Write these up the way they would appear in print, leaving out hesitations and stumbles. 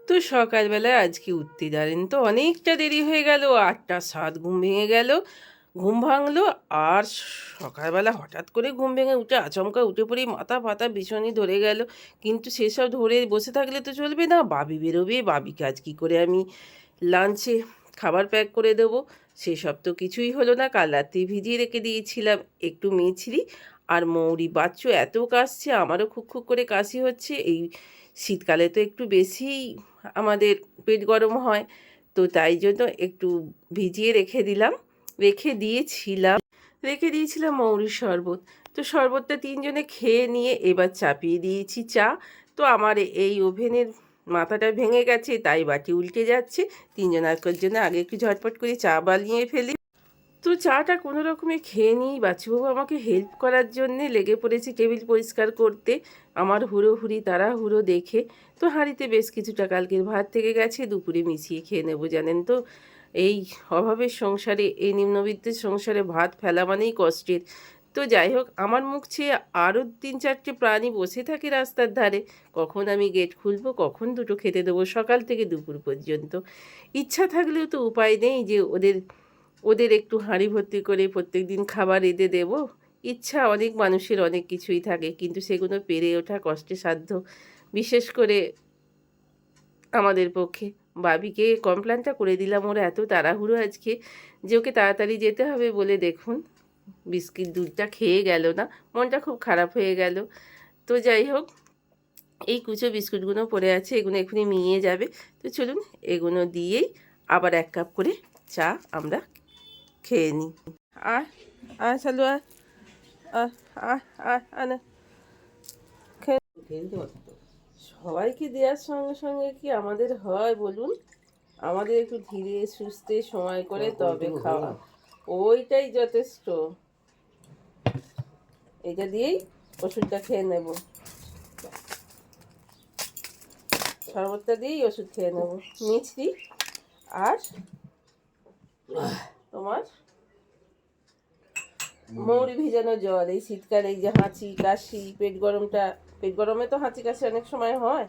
তো সকালবেলায় আজকে উঠতে জানেন তো অনেকটা দেরি হয়ে গেল, 8টা 7 ঘুম ভেঙে গেল। ঘুম ভাঙলো আর সকালবেলা হঠাৎ করে ঘুম ভেঙে উঠে আচমকা উঠে পড়ি, মাথা ফাতা ভীষণই ধরে গেল। কিন্তু সেসব ধরে বসে থাকলে তো চলবে না, বাবি বেরোবে, বাবিকে আজ কী করে আমি লাঞ্চে খাবার প্যাক করে দেবো, সেসব তো কিছুই হলো না। কাল রাতে ভিজিয়ে রেখে দিয়েছিলাম একটু মিছরি আর মৌরি। বাচ্চু এত কাশছে, আমারও খুব খুব করে কাশি হচ্ছে। এই শীতকালে তো একটু বেশিই আমাদের পেট গরম হয়, তো তাই জন্য একটু ভিজিয়ে রেখে দিয়েছিলাম মৌরির শরবত। তো শরবতটা তিনজনে খেয়ে নিয়ে এবার চাপিয়ে দিয়েছি চা। তো আমার এই ওভেনের মাথাটা ভেঙে গেছে, তাই বাটি উল্টে যাচ্ছে। তিনজনের জন্য আগে একটু ঝটপট করে চা বানিয়ে ফেলি। তো চাটা কোনো রকমে খেয়ে নিই, বাচ্চাবাবু আমাকে হেল্প করার জন্যে লেগে পড়েছে টেবিল পরিষ্কার করতে। আমার হুড়োহুড়ি তাড়াহুড়ো দেখে তো হাঁড়িতে বেশ কিছুটা কালকের ভাত থেকে গেছে, দুপুরে মিশিয়ে খেয়ে নেবো। জানেন তো এই অভাবের সংসারে, এই নিম্নবিত্তের সংসারে ভাত ফেলা মানেই কষ্টের। তো যাই হোক, আমার মুখ চেয়ে আরও 3-4টে প্রাণী বসে থাকে রাস্তার ধারে। কখন আমি গেট খুলবো, কখন দুটো খেতে দেবো, সকাল থেকে দুপুর পর্যন্ত। ইচ্ছা থাকলেও তো উপায় নেই যে ওদের ওদের একটু হাঁড়ি ভর্তি করে প্রত্যেক দিন খাবার এনে দেব। ইচ্ছা অনেক মানুষের অনেক কিছুই থাকে, কিন্তু সেগুলো পেরে ওঠা কষ্টসাধ্য, বিশেষ করে আমাদের পক্ষে। বাবিকে কমপ্লেনটা করে দিলাম, ওরা এত তাড়াহুড়ো আজকে যে ওকে তাড়াতাড়ি যেতে হবে বলে, দেখুন বিস্কিট দুধটা খেয়ে গেল না, মনটা খুব খারাপ হয়ে গেল। তো যাই হোক, এই কুচো বিস্কুটগুলো পড়ে আছে, এগুলো এক্ষুনি মিয়ে যাবে। তো চলুন এগুলো দিয়েই আবার 1 কাপ করে চা আমরা খেয়ে নিই। আয় আয় চালু আয়, আয় আয় আয় আয় না, খেয়ে নিতে পারতো তো। সবাইকে দেওয়ার সঙ্গে সঙ্গে কি আমাদের হয় বলুন? আমাদের একটু ধীরে সুস্থে সময় করে তবে খাওয়া, ওইটাই যথেষ্ট। এটা দিয়েই ওষুধটা খেয়ে নেব, শরবতটা দিয়েই ওষুধ খেয়ে নেব। মিছরি আর তোমার মৌরি ভিজানো জল। এই শীতকালে এই যে হাঁচি কাশি পেট গরমে তো হাঁচি কাশি অনেক সময় হয়।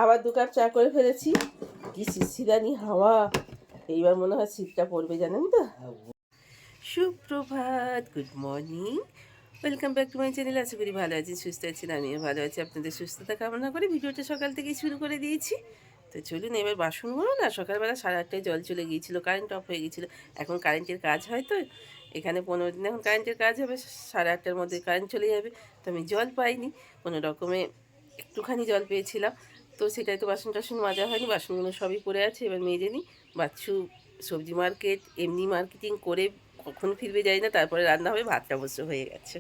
আবার 2 কাপ চা করে ফেলেছি। কি শিরশিরানি হাওয়া, এইবার মনে হয় শীতটা পড়বে, জানেন তো। সুপ্রভাত, good morning, welcome back to my channel. আশা করি ভালো আছেন, সুস্থ আছেন, আমিও ভালো আছি। আপনাদের সুস্থতা কামনা করে ভিডিওটা সকাল থেকেই শুরু করে দিয়েছি। তো চলুন এবার বাসনগুলো না, সকালবেলা 8:30টায় জল চলে গিয়েছিলো, কারেন্ট অফ হয়ে গিয়েছিলো। এখন কারেন্টের কাজ হয় তো এখানে 15 দিন, এখন কারেন্টের কাজ হবে, 8:30টার মধ্যে কারেন্ট চলে যাবে। তো আমি জল পাইনি, কোনো রকমে একটুখানি জল পেয়েছিলাম। তো সেটাই তো বাসন টাসন মাজা হয়নি, বাসনগুলো সবই পড়ে আছে, এবার মেজে নিই। বাচ্চু সবজি মার্কেট এমনি মার্কেটিং করে কখন ফিরবে যাই না, তারপরে রান্না হবে, ভাতটা অবশ্য হয়ে গেছে।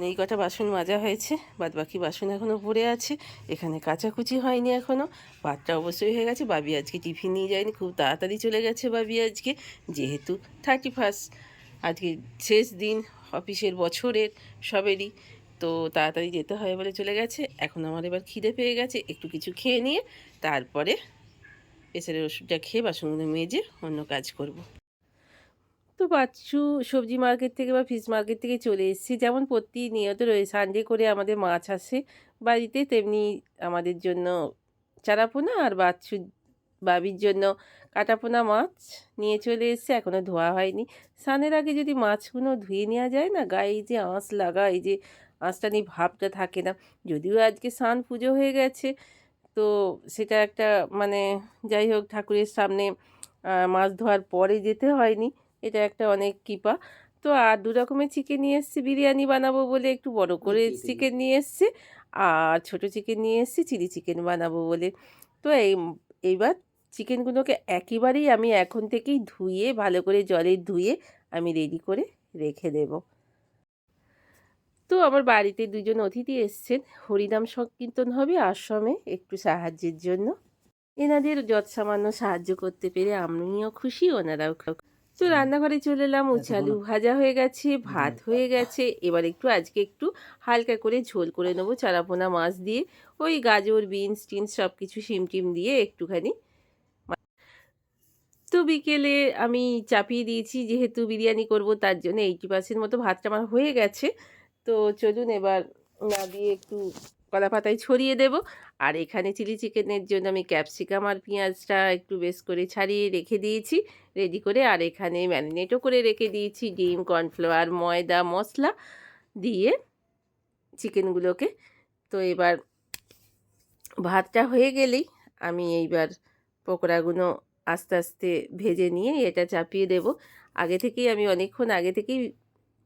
এই কটা বাসন মাজা হয়েছে, বাদ বাকি বাসন এখনও পড়ে আছে। এখানে কাচাকুচি হয়নি এখনও, ভাতটা অবশ্যই হয়ে গেছে। বাবি আজকে টিফিন নিয়ে যায়নি, খুব তাড়াতাড়ি চলে গেছে বাবি আজকে, যেহেতু 31st আজকে শেষ দিন অফিসের বছরের সবেরই, তো তাড়াতাড়ি যেতে হয় বলে চলে গেছে। এখন আমার এবার খিদে পেয়ে গেছে, একটু কিছু খেয়ে নিয়ে তারপরে প্রেসারের ওষুধটা খেয়ে বাসনগুলো মেজে অন্য কাজ করব। তো বাচ্চু সবজি মার্কেট থেকে বা ফিশ মার্কেট থেকে চলে এসেছি। যেমন প্রতিনিয়ত রয়েছে, সানডে করে আমাদের মাছ আসে বাড়িতে, তেমনি আমাদের জন্য চারাপোনা আর বাবির জন্য কাটাপোনা মাছ নিয়ে চলে এসেছে, এখনও ধোয়া হয়নি। স্নানের আগে যদি মাছগুলো ধুয়ে নেওয়া যায় না, গায়ে এই যে আঁশ লাগা, এই যে আঁশটা নিয়ে ভাবটা থাকে না। যদিও আজকে স্নান পুজো হয়ে গেছে, তো সেটা একটা মানে, যাই হোক, ঠাকুরের সামনে মাছ ধোয়ার পরে যেতে হয়নি, এটা একটা অনেক কৃপা। তো আর 2 রকমের চিকেন নিয়ে এসেছি, বিরিয়ানি বানাবো বলে একটু বড় করে চিকেন নিয়ে এসেছি, আর ছোট চিকেন নিয়ে এসেছি চিলি চিকেন বানাবো বলে। তো এইবার চিকেনগুলোকে একেবারেই আমি এখন থেকেই ধুয়ে, ভালো করে জলে ধুয়ে আমি রেডি করে রেখে দেবো। তো আমার বাড়িতে 2জন অতিথি এসছেন, হরিনাম সংকীর্তন হবে আশ্রমে, একটু সাহায্যের জন্য। এনাদের যৎসামান্য সাহায্য করতে পেরে আমিও খুশি, ওনারাও খুশি। তো রান্নাঘরে চলে এলাম, উচ্ছে আলু ভাজা হয়ে গেছে, ভাত হয়ে গেছে। এবার আজকে একটু হালকা করে ঝোল করে নেবো চারাপোনা মাছ দিয়ে, ওই গাজর বিনস টিনস সব কিছু শিম টিম দিয়ে একটুখানি তো বিকেলে আমি চাপিয়ে দিয়েছি, যেহেতু বিরিয়ানি করব তার জন্য 80% মতো ভাতটা আমার হয়ে গেছে। তো চলুন এবার নামিয়ে একটু কলা পাতায় ছড়িয়ে দেব। আর এখানে চিলি চিকেনের জন্য আমি ক্যাপসিকাম আর পেঁয়াজটা একটু বেশ করে ছাড়িয়ে রেখে দিয়েছি রেডি করে। আর এখানে ম্যারিনেটও করে রেখে দিয়েছি ডিম, কর্নফ্লাওয়ার, ময়দা, মশলা দিয়ে চিকেনগুলোকে। তো এবার ভাতটা হয়ে গেলেই আমি এইবার পকোড়াগুলো আস্তে আস্তে ভেজে নিয়ে এটা চাপিয়ে দেব। আগে থেকেই আমি অনেকক্ষণ আগে থেকেই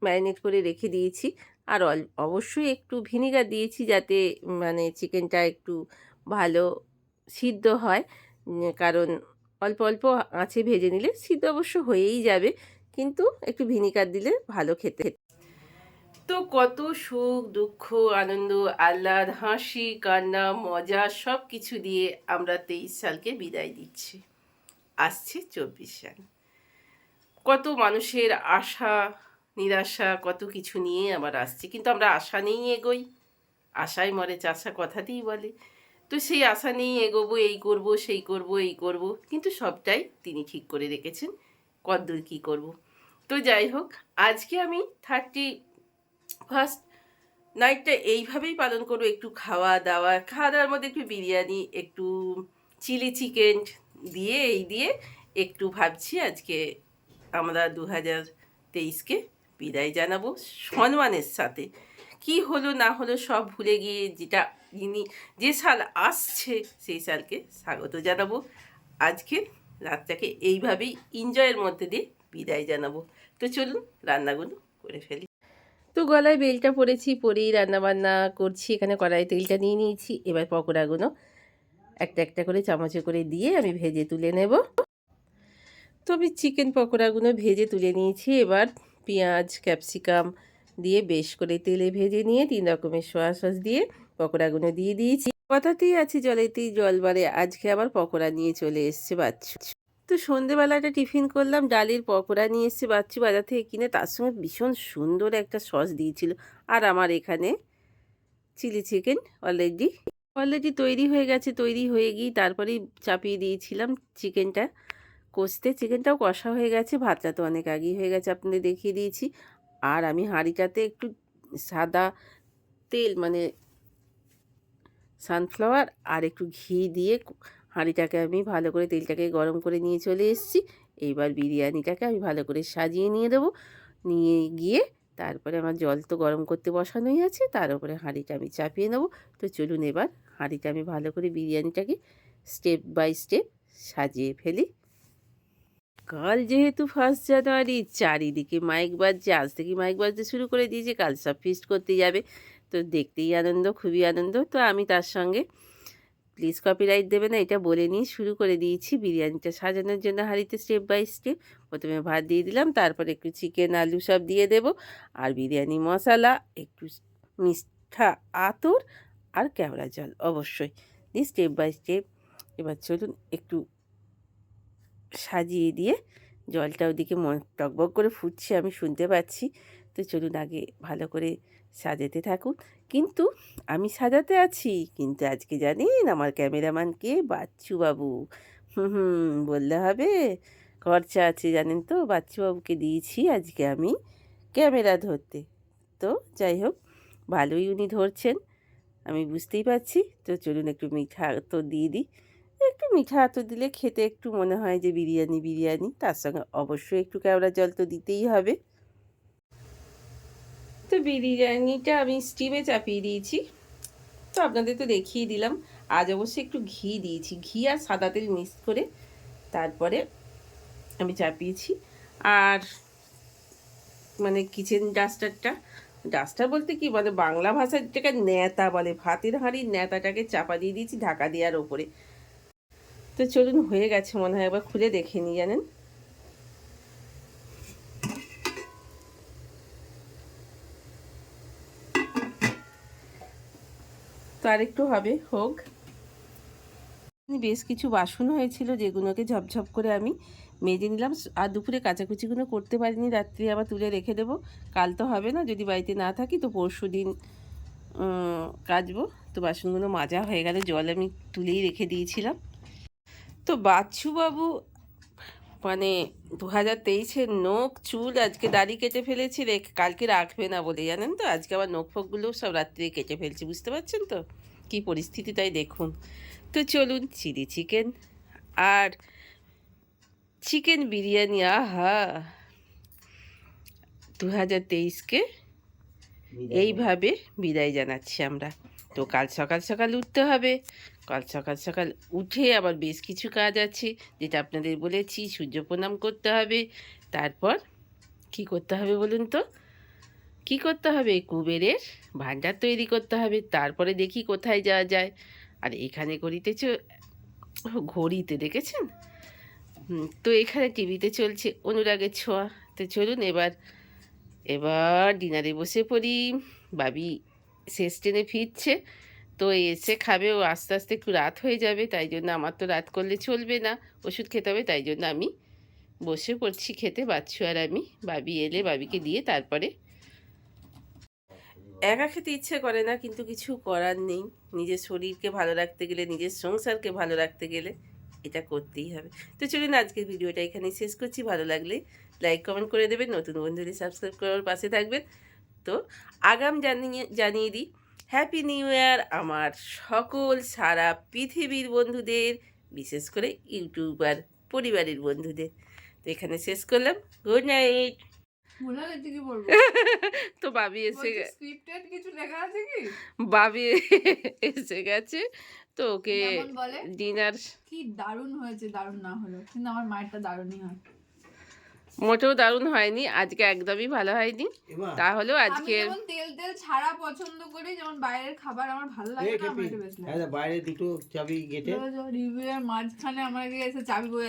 ম্যারিনেট করে রেখে দিয়েছি। আর অবশ্যই একটু ভিনিগার দিয়েছি, যাতে মানে চিকেনটা একটু ভালো সিদ্ধ হয়। কারণ অল্প অল্প আঁচে ভেজে নিলে সিদ্ধ অবশ্য হয়েই যাবে, কিন্তু একটু ভিনিগার দিলে ভালো খেতে। তো কত সুখ, দুঃখ, আনন্দ, আহ্লাদ, হাসি, কান্না, মজা সব কিছু দিয়ে আমরা 23 সালকে বিদায় দিচ্ছি। আসছে 24 সাল। কত মানুষের আশা, নিরাশা, কত কিছু নিয়ে আবার আসছে, কিন্তু আমরা আশা নিয়েই এগোই। আশায় মরে চাষা কথাতেই বলে। তো সেই আশা নিয়েই এগোবো, এই করব, সেই করব, এই করব, কিন্তু সবটাই তিনি ঠিক করে রেখেছেন কতদূর কী করব। তো যাই হোক, আজকে আমি 31st নাইটটা এইভাবেই পালন করবো। একটু খাওয়া দাওয়ার মধ্যে একটু বিরিয়ানি, একটু চিলি চিকেন দিয়ে একটু ভাবছি আজকে আমরা 2023কে বিদায় জানাবো সম্মানের সাথে। কি হলো না হলো সব ভুলে গিয়ে যে সাল আসছে সেই সালকে স্বাগত জানাবো। আজকে রাতটাকে এইভাবেই এনজয়ের মধ্যে দিয়ে বিদায় জানাবো। তো চলুন রান্নাগুলো করে ফেলি। তো গলায় বেলটা পরেছি, পরেই রান্নাবান্না করছি। এখানে কড়াই তেলটা নিয়ে নিয়েছি। এবার পকোড়াগুলো একটা একটা করে চামচে করে দিয়ে আমি ভেজে তুলে নেব। তো আমি চিকেন পকোড়াগুলো ভেজে তুলে নিয়েছি। এবার পেঁয়াজ, ক্যাপসিকাম দিয়ে বেশ করে তেলে ভেজে নিয়ে 3 রকমের সয়া সস দিয়ে পকোড়াগুলো দিয়ে দিয়েছি। কথাতেই আছে জলেতেই জল বাড়ে, আজকে আবার পকোড়া নিয়ে চলে এসছে বাচ্চু। তো সন্ধেবেলাটা টিফিন করলাম, ডালের পকোড়া নিয়ে এসছে বাচ্চু বাজার থেকে কিনে, তার সঙ্গে ভীষণ সুন্দর একটা সস দিয়েছিল। আর আমার এখানে চিলি চিকেন অলরেডি তৈরি হয়ে গেছে। তৈরি হয়ে গিয়ে তারপরেই চাপিয়ে দিয়েছিলাম চিকেনটা কষতে। চিকেনটাও কষা হয়ে গেছে, ভাতটা তো অনেক আগেই হয়ে গেছে, আপনাদের দেখিয়ে দিয়েছি। আর আমি হাঁড়িটাতে একটু সাদা তেল, মানে সানফ্লাওয়ার আর একটু ঘি দিয়ে হাঁড়িটাকে আমি ভালো করে তেলটাকে গরম করে নিয়ে চলে এসেছি। এইবার বিরিয়ানিটাকে আমি ভালো করে সাজিয়ে নিয়ে দেবো। নিয়ে গিয়ে তারপরে আমার জল তো গরম করতে বসানোই আছে, তার উপরে হাঁড়িটা আমি চাপিয়ে নেবো। তো চলুন এবার হাঁড়িটা আমি ভালো করে বিরিয়ানিটাকে স্টেপ বাই স্টেপ সাজিয়ে ফেলি। কাল যেহেতু 1 জানুয়ারি, চারিদিকে মাইক বাজছে, আজ থেকেই মাইক বাজতে শুরু করে দিয়েছে। কাল সব ফিস্ট করতে যাবে, তো দেখতেই আনন্দ, খুবই আনন্দ। তো আমি তার সঙ্গে প্লিজ কপিরাইট দেবে না এটা বলে নিয়ে শুরু করে দিয়েছি বিরিয়ানিটা সাজানোর জন্য হাঁড়িতে স্টেপ বাই স্টেপ। প্রথমে ভাত দিয়ে দিলাম, তারপরে একটু চিকেন, আলু সব দিয়ে দেব, আর বিরিয়ানি মশলা, একটু মিঠা আতর আর কেওড়া জল অবশ্যই দিয়ে স্টেপ বাই স্টেপ। এবার চলুন একটু সাজিয়ে দিয়ে, জলটা ওদিকে টকবক করে ফুটছে, আমি শুনতে পাচ্ছি। তো চলুন আগে ভালো করে সাজাতে থাকুন। কিন্তু আমি সাজাতে আছি, কিন্তু আজকে জানেন আমার ক্যামেরাম্যান কে? বাচ্চু বাবু। বললে হবে? খরচা আছে জানেন তো, বাচ্চু বাবুকে দিয়েছি আজকে আমি ক্যামেরা ধরতে। তো যাই হোক, ভালোই উনি ধরছেন, আমি বুঝতেই পারছি। তো চলুন একটু মিঠা তো দিয়ে দিই। একটু মিঠা আতর দিলে খেতে একটু মনে হয় যে বিরিয়ানি। তার সঙ্গে অবশ্যই একটু কেওড়া জল তো দিতেই হবে। তো বিরিয়ানিটা আমি স্টিমে চাপিয়ে দিয়েছি, তো আপনাদের তো দেখিয়ে দিলাম। আজ অবশ্যই একটু ঘি দিয়েছি, ঘি আর সাদা তেল মিক্স করে তারপরে আমি চাপিয়েছি। আর মানে কিচেন ডাস্টার বলতে কি মানে বাংলা ভাষায় যেটাকে ন্যাতা বলে, ভাতের হাঁড়ির ন্যাতাটাকে চাপা দিয়ে দিয়েছি ঢাকা দেওয়ার ওপরে। তো চলুন হয়ে গেছে মনে হয়, একবার খুলে দেখে নিই জানেন। তো আরেকটু হবে, হোক। বেশ কিছু বাসন হয়েছিল, যেগুলোকে ঝপঝপ করে আমি মেজে নিলাম। আর দুপুরে কাচাকুচিগুলো করতে পারিনি, রাত্রি আবার তুলে রেখে দেবো। কাল তো হবে না, যদি বাড়িতে না থাকি তো পরশু দিন কাচবো। তো বাসনগুলো মাজা হয়ে গেলে জল আমি তুলেই রেখে দিয়েছিলাম। তো বাচ্চুবাবু মানে 2023-এর নখ চুল আজকে দাড়ি কেটে ফেলেছি, কালকে রাখবে না বলে, জানেন তো। আজকে আবার নখ ফখগুলো সব রাত্রে কেটে ফেলছি, বুঝতে পারছেন তো কী পরিস্থিতি, তাই দেখুন। তো চলুন, চিলি চিকেন আর চিকেন বিরিয়ানি, আহা 2023-কে এইভাবে বিদায় জানাচ্ছি আমরা। তো কাল সকাল সকাল উঠতে হবে, কাল সকাল সকাল উঠে আবার বেশ কিছু কাজ আছে, যেটা আপনাদের বলেছি। সূর্য প্রণাম করতে হবে, তারপর কি করতে হবে বলুন তো, কি করতে হবে, কুবেরের ভাণ্ডার তৈরি করতে হবে, তারপরে দেখি কোথায় যাওয়া যায়। আর এখানে ঘড়িতে দেখেছেন, তো এখানে টিভিতে চলছে অনুরাগের ছোঁয়া। তো চলুন এবার ডিনারে বসে পড়ি। বাবি শেষ ট্রেনে ফিরছে, তো এসে খাবে, ও আস্তে আস্তে একটু রাত হয়ে যাবে, তাই জন্য আমার তো রাত করলে চলবে না, ওষুধ খেতে হবে, তাই জন্য আমি বসে পড়ছি খেতে, বাচ্চু আর আমি। বাবি এলে বাবিকে দিয়ে তারপরে। একা খেতে ইচ্ছে করে না, কিন্তু কিছু করার নেই। নিজের শরীরকে ভালো রাখতে গেলে, নিজের সংসারকে ভালো রাখতে গেলে এটা করতেই হবে। তো চলুন, আজকের ভিডিওটা এখানেই শেষ করছি। ভালো লাগলে লাইক কমেন্ট করে দেবেন, নতুন বন্ধুদের সাবস্ক্রাইব করার পাশে থাকবেন। তো আগাম জানিয়ে দিই, হ্যাপি নিউ ইয়ার আমার সকল সারা পৃথিবীর বন্ধুদের, বিশেষ করে ইউটিউবার পরিবারের বন্ধুদের। তো এখানে শেষ করলাম, গুড নাইট। ভুলে গেছি কি বলবো। তো বাবি এসে স্ক্রিপ্টেড কিছু লেখা আছে কি? বাবি এসে গেছে, তো ওকে যেমন বলে ডিনার কি দারুণ হয়েছে, দারুণ না হলো, কিন্তু আমার মায়েরটা দারুণই হয়। মোটেও দারুণ হয়নি, আজকে একদমই ভালো হয়নি। তাহলেও আমি আজকে যেমন তেল তেল ছাড়া পছন্দ করি, যেমন বাইরের খাবার আমার ভালো লাগে না, আমার এটা বেশ লাগে। বাইরে দুটো চাবি গেটে রিভিউ এর মাঝখানে আমাকে এসে চাবি বয়ে